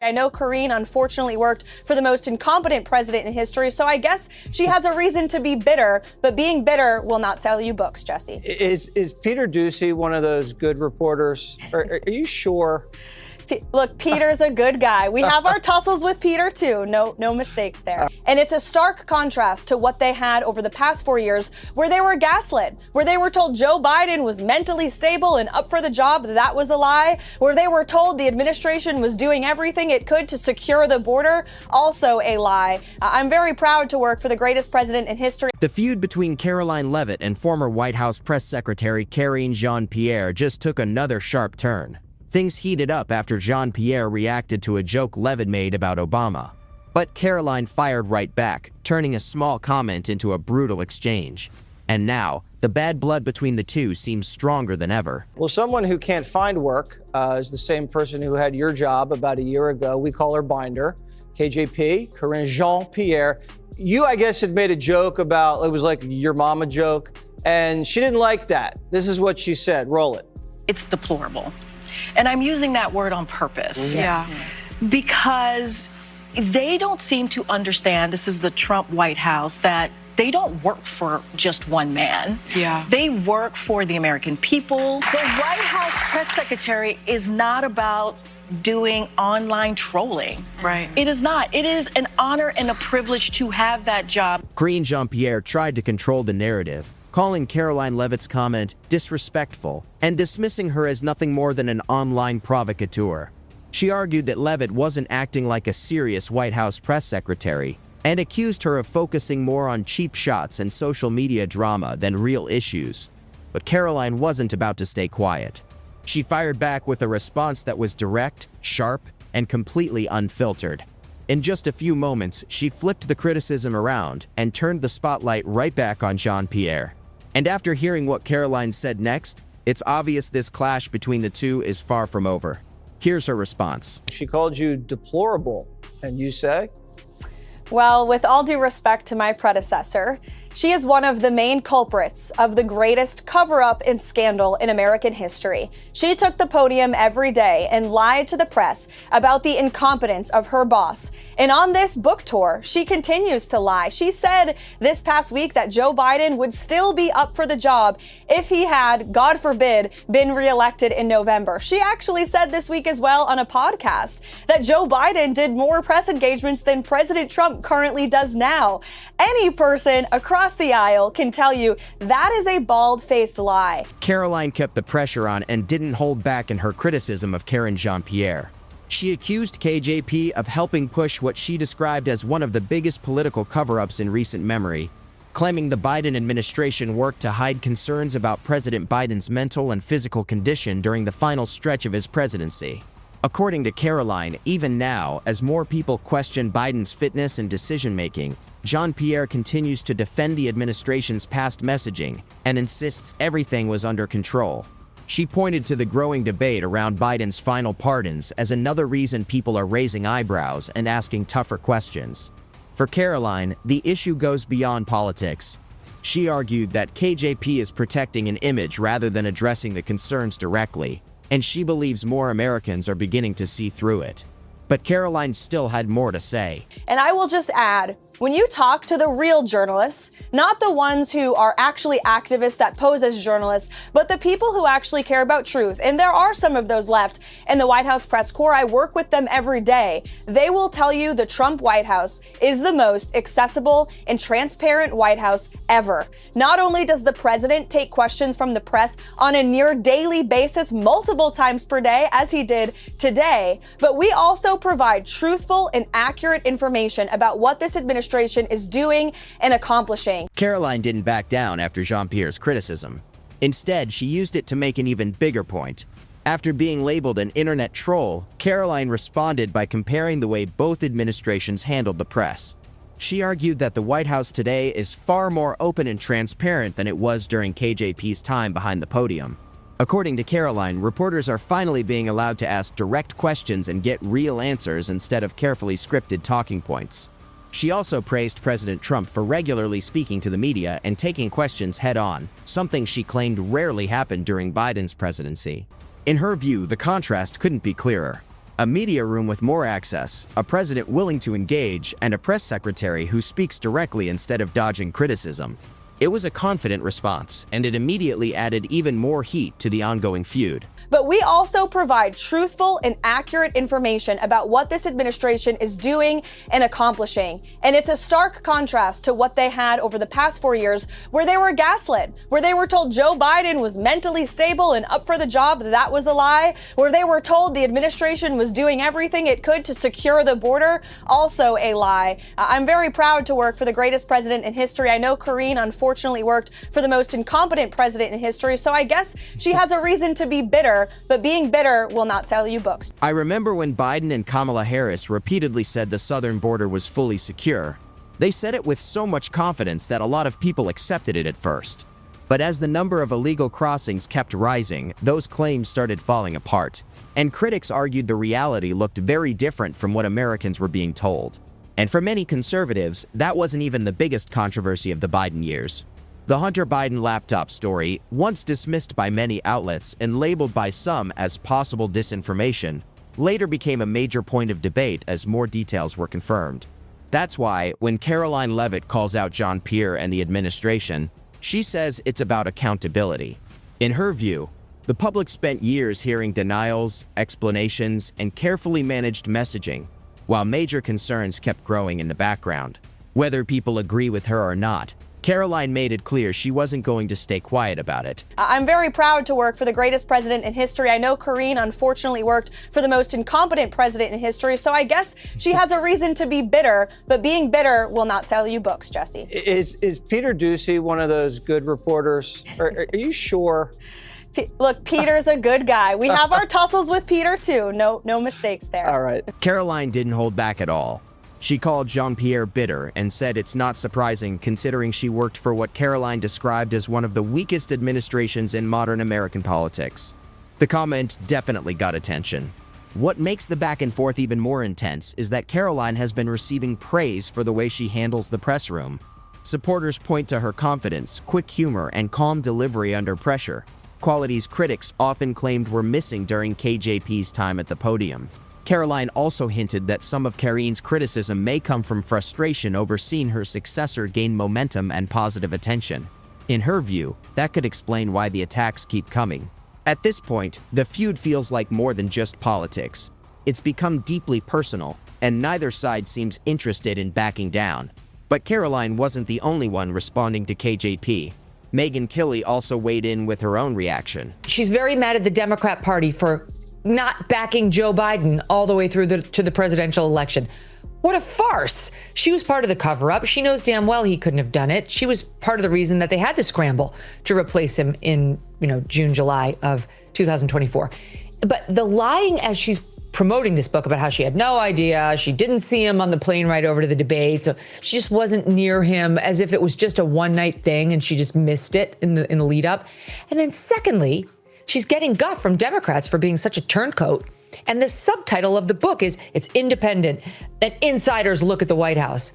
I know Karine unfortunately worked for the most incompetent president in history, so I guess she has a reason to be bitter, but being bitter will not sell you books, Jesse. Is Peter Doocy one of those good reporters? Are you sure? Look, Peter's a good guy. We have our tussles with Peter too. No mistakes there. And it's a stark contrast to what they had over the past 4 years, where they were gaslit, where they were told Joe Biden was mentally stable and up for the job. That was a lie. Where they were told the administration was doing everything it could to secure the border. Also a lie. I'm very proud to work for the greatest president in history. The feud between Karoline Leavitt and former White House press secretary Karine Jean-Pierre just took another sharp turn. Things heated up after Jean-Pierre reacted to a joke Leavitt made about Obama. But Karoline fired right back, turning a small comment into a brutal exchange. And now, the bad blood between the two seems stronger than ever. Well, someone who can't find work is the same person who had your job about a year ago. We call her Binder. KJP, Karine Jean-Pierre. You, I guess, had made a joke about, it was like your mama joke, and she didn't like that. This is what she said. Roll it. It's deplorable. And I'm using that word on purpose. Yeah. Because they don't seem to understand, this is the Trump White House, that they don't work for just one man. Yeah. They work for the American people. The White House press secretary is not about doing online trolling. Right. It is not. It is an honor and a privilege to have that job. Karine Jean-Pierre tried to control the narrative, calling Karoline Leavitt's comment disrespectful and dismissing her as nothing more than an online provocateur. She argued that Leavitt wasn't acting like a serious White House press secretary and accused her of focusing more on cheap shots and social media drama than real issues. But Karoline wasn't about to stay quiet. She fired back with a response that was direct, sharp, and completely unfiltered. In just a few moments, she flipped the criticism around and turned the spotlight right back on Jean-Pierre. And after hearing what Karoline said next, it's obvious this clash between the two is far from over. Here's her response. She called you deplorable, and you say? Well, with all due respect to my predecessor, she is one of the main culprits of the greatest cover-up and scandal in American history. She took the podium every day and lied to the press about the incompetence of her boss. And on this book tour, she continues to lie. She said this past week that Joe Biden would still be up for the job if he had, God forbid, been reelected in November. She actually said this week as well on a podcast that Joe Biden did more press engagements than President Trump currently does now. Any person across the aisle can tell you that is a bald-faced lie. Karoline kept the pressure on and didn't hold back in her criticism of Karine Jean-Pierre. She accused KJP of helping push what she described as one of the biggest political cover-ups in recent memory, claiming the Biden administration worked to hide concerns about President Biden's mental and physical condition during the final stretch of his presidency. According to Karoline, even now, as more people question Biden's fitness and decision-making, Jean-Pierre continues to defend the administration's past messaging and insists everything was under control. She pointed to the growing debate around Biden's final pardons as another reason people are raising eyebrows and asking tougher questions. For Karoline, the issue goes beyond politics. She argued that KJP is protecting an image rather than addressing the concerns directly, and she believes more Americans are beginning to see through it. But Karoline still had more to say. And I will just add, when you talk to the real journalists, not the ones who are actually activists that pose as journalists, but the people who actually care about truth, and there are some of those left in the White House press corps, I work with them every day, they will tell you the Trump White House is the most accessible and transparent White House ever. Not only does the president take questions from the press on a near daily basis, multiple times per day, as he did today, but we also provide truthful and accurate information about what this administration is doing and accomplishing. Karoline didn't back down after Jean-Pierre's criticism. Instead, she used it to make an even bigger point. After being labeled an internet troll, Karoline responded by comparing the way both administrations handled the press. She argued that the White House today is far more open and transparent than it was during KJP's time behind the podium. According to Karoline, reporters are finally being allowed to ask direct questions and get real answers instead of carefully scripted talking points. She also praised President Trump for regularly speaking to the media and taking questions head-on, something she claimed rarely happened during Biden's presidency. In her view, the contrast couldn't be clearer. a media room with more access, a president willing to engage, and a press secretary who speaks directly instead of dodging criticism. It was a confident response, and it immediately added even more heat to the ongoing feud. But we also provide truthful and accurate information about what this administration is doing and accomplishing. And it's a stark contrast to what they had over the past 4 years, where they were gaslit, where they were told Joe Biden was mentally stable and up for the job. That was a lie. Where they were told the administration was doing everything it could to secure the border. Also a lie. I'm very proud to work for the greatest president in history. I know Karine unfortunately worked for the most incompetent president in history, so I guess she has a reason to be bitter. But being bitter will not sell you books. I remember when Biden and Kamala Harris repeatedly said the southern border was fully secure. They said it with so much confidence that a lot of people accepted it at first. But as the number of illegal crossings kept rising, those claims started falling apart. And critics argued the reality looked very different from what Americans were being told. And for many conservatives, that wasn't even the biggest controversy of the Biden years. The Hunter Biden laptop story, once dismissed by many outlets and labeled by some as possible disinformation, later became a major point of debate as more details were confirmed. That's why, when Karoline Leavitt calls out Jean-Pierre and the administration, she says it's about accountability. In her view, the public spent years hearing denials, explanations, and carefully managed messaging, while major concerns kept growing in the background. Whether people agree with her or not, Karoline made it clear she wasn't going to stay quiet about it. I'm very proud to work for the greatest president in history. I know Karine unfortunately worked for the most incompetent president in history, so I guess she has a reason to be bitter, but being bitter will not sell you books, Jesse. Is Peter Doocy one of those good reporters? Are you sure? Look, Peter's a good guy. We have our tussles with Peter too. No mistakes there. All right. Karoline didn't hold back at all. She called Jean-Pierre bitter and said it's not surprising considering she worked for what Karoline described as one of the weakest administrations in modern American politics. The comment definitely got attention. What makes the back and forth even more intense is that Karoline has been receiving praise for the way she handles the press room. Supporters point to her confidence, quick humor, and calm delivery under pressure, qualities critics often claimed were missing during KJP's time at the podium. Karoline also hinted that some of Karine's criticism may come from frustration over seeing her successor gain momentum and positive attention. In her view, that could explain why the attacks keep coming. At this point, the feud feels like more than just politics. It's become deeply personal, and neither side seems interested in backing down. But Karoline wasn't the only one responding to KJP. Megyn Kelly also weighed in with her own reaction. She's very mad at the Democrat Party for not backing Joe Biden all the way through to the presidential election. What a farce. She was part of the cover-up. She knows damn well he couldn't have done it. She was part of the reason that they had to scramble to replace him in, June, July of 2024. But the lying as she's promoting this book about how she had no idea, she didn't see him on the plane ride over to the debate, so she just wasn't near him, as if it was just a one-night thing and she just missed it in the lead up. And then secondly, she's getting guff from Democrats for being such a turncoat. And the subtitle of the book is It's Independent, an insider's look at the White House.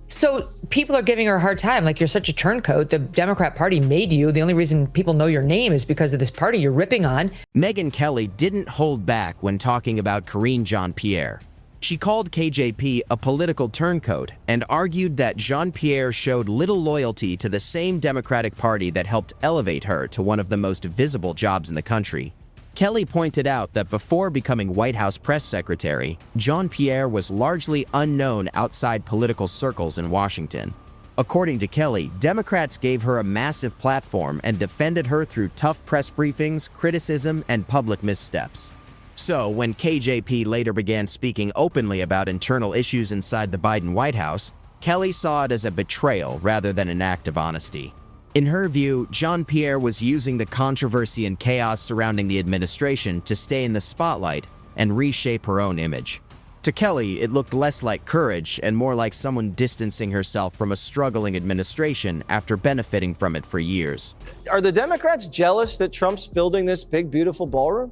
So people are giving her a hard time, like, you're such a turncoat. The Democrat Party made you. The only reason people know your name is because of this party you're ripping on. Megyn Kelly didn't hold back when talking about Karine Jean-Pierre. She called KJP a political turncoat and argued that Jean-Pierre showed little loyalty to the same Democratic Party that helped elevate her to one of the most visible jobs in the country. Kelly pointed out that before becoming White House press secretary, Jean-Pierre was largely unknown outside political circles in Washington. According to Kelly, Democrats gave her a massive platform and defended her through tough press briefings, criticism, and public missteps. So, when KJP later began speaking openly about internal issues inside the Biden White House, Kelly saw it as a betrayal rather than an act of honesty. In her view, Jean-Pierre was using the controversy and chaos surrounding the administration to stay in the spotlight and reshape her own image. To Kelly, it looked less like courage and more like someone distancing herself from a struggling administration after benefiting from it for years. Are the Democrats jealous that Trump's building this big, beautiful ballroom?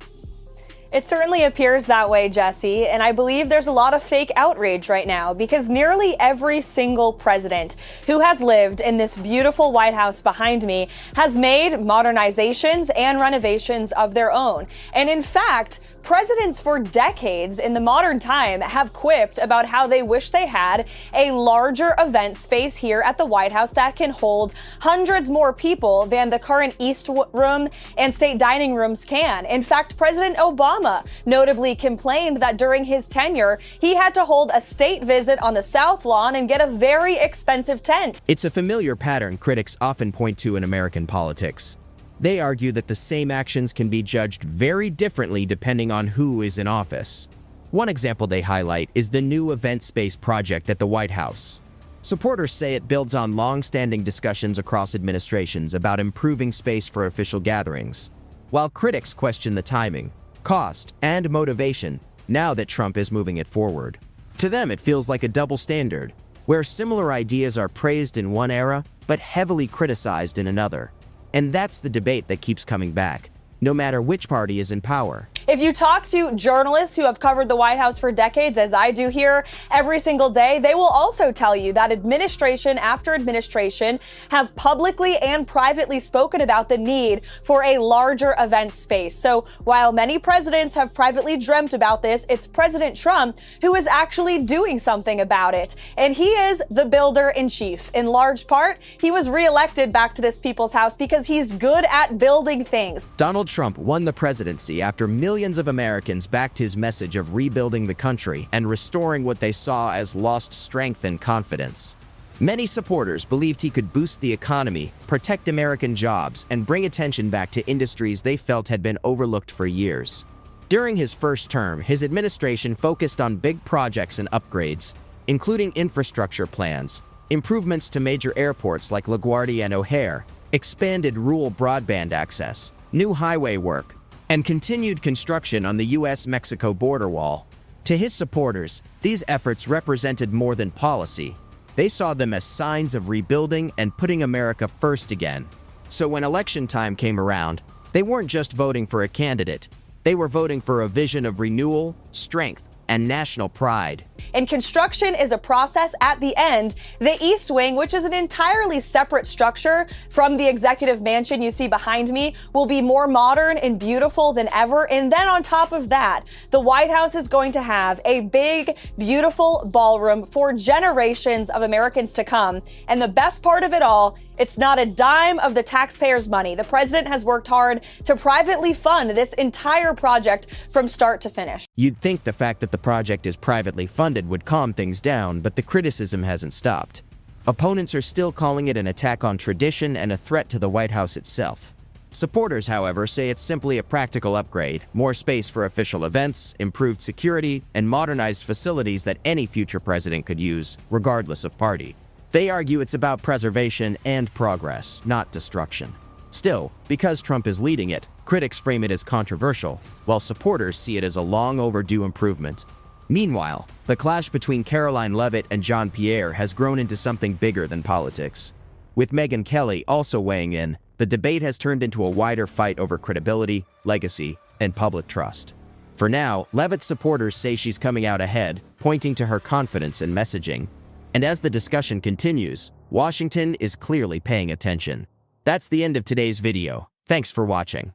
It certainly appears that way, Jesse, and I believe there's a lot of fake outrage right now because nearly every single president who has lived in this beautiful White House behind me has made modernizations and renovations of their own. And in fact, presidents for decades in the modern time have quipped about how they wish they had a larger event space here at the White House that can hold hundreds more people than the current East Room and state dining rooms can. In fact, President Obama notably complained that during his tenure, he had to hold a state visit on the South Lawn and get a very expensive tent. It's a familiar pattern critics often point to in American politics. They argue that the same actions can be judged very differently depending on who is in office. One example they highlight is the new event space project at the White House. Supporters say it builds on long-standing discussions across administrations about improving space for official gatherings, while critics question the timing, cost, and motivation now that Trump is moving it forward. To them, it feels like a double standard, where similar ideas are praised in one era but heavily criticized in another. And that's the debate that keeps coming back, no matter which party is in power. If you talk to journalists who have covered the White House for decades, as I do here every single day, they will also tell you that administration after administration have publicly and privately spoken about the need for a larger event space. So while many presidents have privately dreamt about this, it's President Trump who is actually doing something about it. And he is the builder-in-chief. In large part, he was reelected back to this people's house because he's good at building things. Donald Trump won the presidency after millions of Americans backed his message of rebuilding the country and restoring what they saw as lost strength and confidence. Many supporters believed he could boost the economy, protect American jobs, and bring attention back to industries they felt had been overlooked for years. During his first term, his administration focused on big projects and upgrades, including infrastructure plans, improvements to major airports like LaGuardia and O'Hare, expanded rural broadband access, new highway work, and continued construction on the U.S.-Mexico border wall. To his supporters, these efforts represented more than policy. They saw them as signs of rebuilding and putting America first again. So when election time came around, they weren't just voting for a candidate. They were voting for a vision of renewal, strength, and national pride. And construction is a process at the end. The East Wing, which is an entirely separate structure from the executive mansion you see behind me, will be more modern and beautiful than ever. And then on top of that, the White House is going to have a big, beautiful ballroom for generations of Americans to come. And the best part of it all, it's not a dime of the taxpayers' money. The president has worked hard to privately fund this entire project from start to finish. You'd think the fact that the project is privately funded would calm things down, but the criticism hasn't stopped. Opponents are still calling it an attack on tradition and a threat to the White House itself. Supporters, however, say it's simply a practical upgrade, more space for official events, improved security, and modernized facilities that any future president could use, regardless of party. They argue it's about preservation and progress, not destruction. Still, because Trump is leading it, critics frame it as controversial, while supporters see it as a long overdue improvement. Meanwhile, the clash between Karoline Leavitt and Jean-Pierre has grown into something bigger than politics. With Megyn Kelly also weighing in, the debate has turned into a wider fight over credibility, legacy, and public trust. For now, Leavitt's supporters say she's coming out ahead, pointing to her confidence and messaging. And as the discussion continues, Washington is clearly paying attention. That's the end of today's video. Thanks for watching.